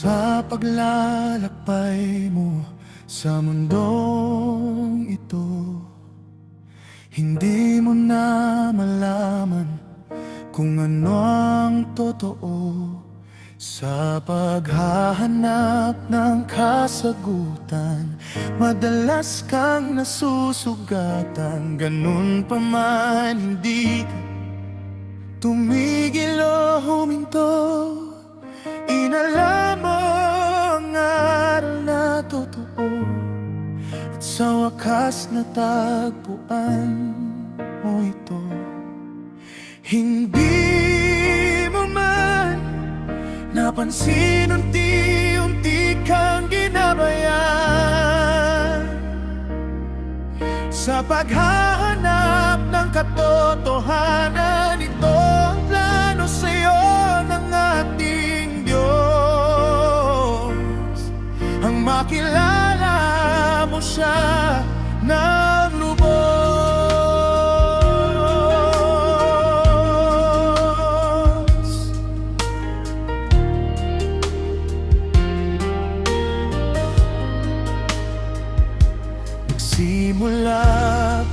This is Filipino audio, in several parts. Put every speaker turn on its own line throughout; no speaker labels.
Sa paglalakbay mo sa mundong ito, hindi mo na malaman kung ano ang totoo. Sa paghahanap ng kasagutan, madalas kang nasusugatan. Ganun pa man, hindi ka tumigil o huminto. Inalam mo ang aral na totoo, at sa wakas natagpuan mo ito. Hindi mo man napansin, unti-unti kang ginabayan sa paghahanap ng katotohanan. Ito ang plano sa'yo ng ating Diyos, ang makilala mo siya ng lubos. Nagsimula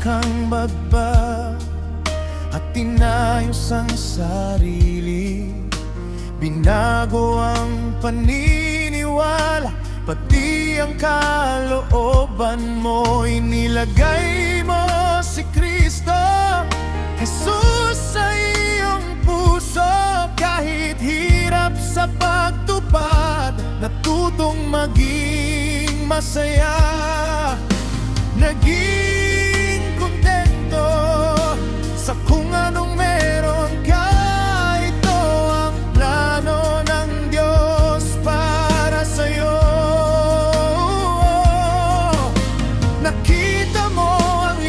kang magbago at tinayos ang sarili. Binago ang paniniwala, pati ang kalooban mo. Inilagay mo si Kristo Jesus sa iyong puso. Kahit hirap sa pagtupad, natutong maging masaya. Naging kontento sa kung anong meron ka. Ito ang plano ng Diyos para sa'yo. Nakita mo ang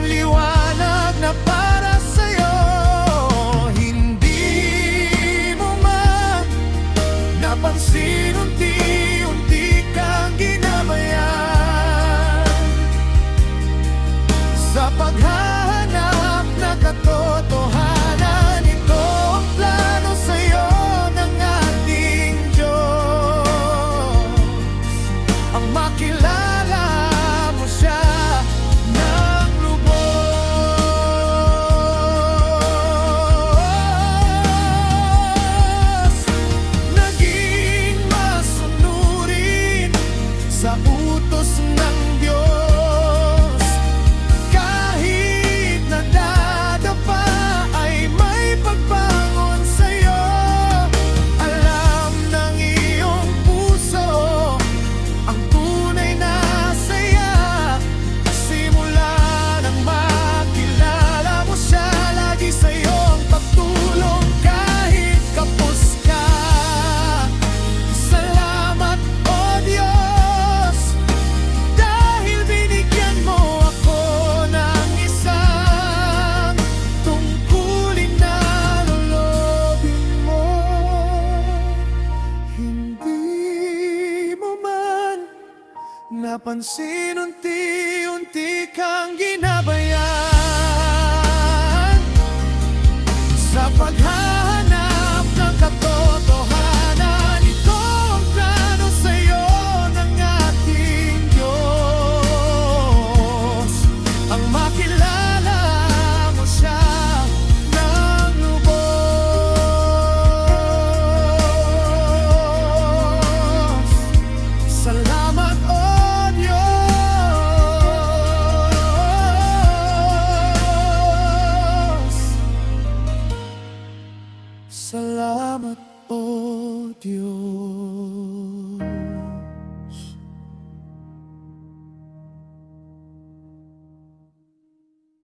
liwanag na para sa'yo. Hindi mo man napansin, unti-unti kang ginabayan sa paghahanap na katotohanan. Ito ang plano sa'yo ng ating Diyos, ang makilala mo siya ng lubos. Naging masunurin sa utos ng Diyos. Napansin, unti-unti kang ginabayan sa paghahanap ng katotohanan. Ito ang plano sa'yo ng ating Diyos, ang makilala mo siya ng lubos. Salamat, salamat, O Diyos.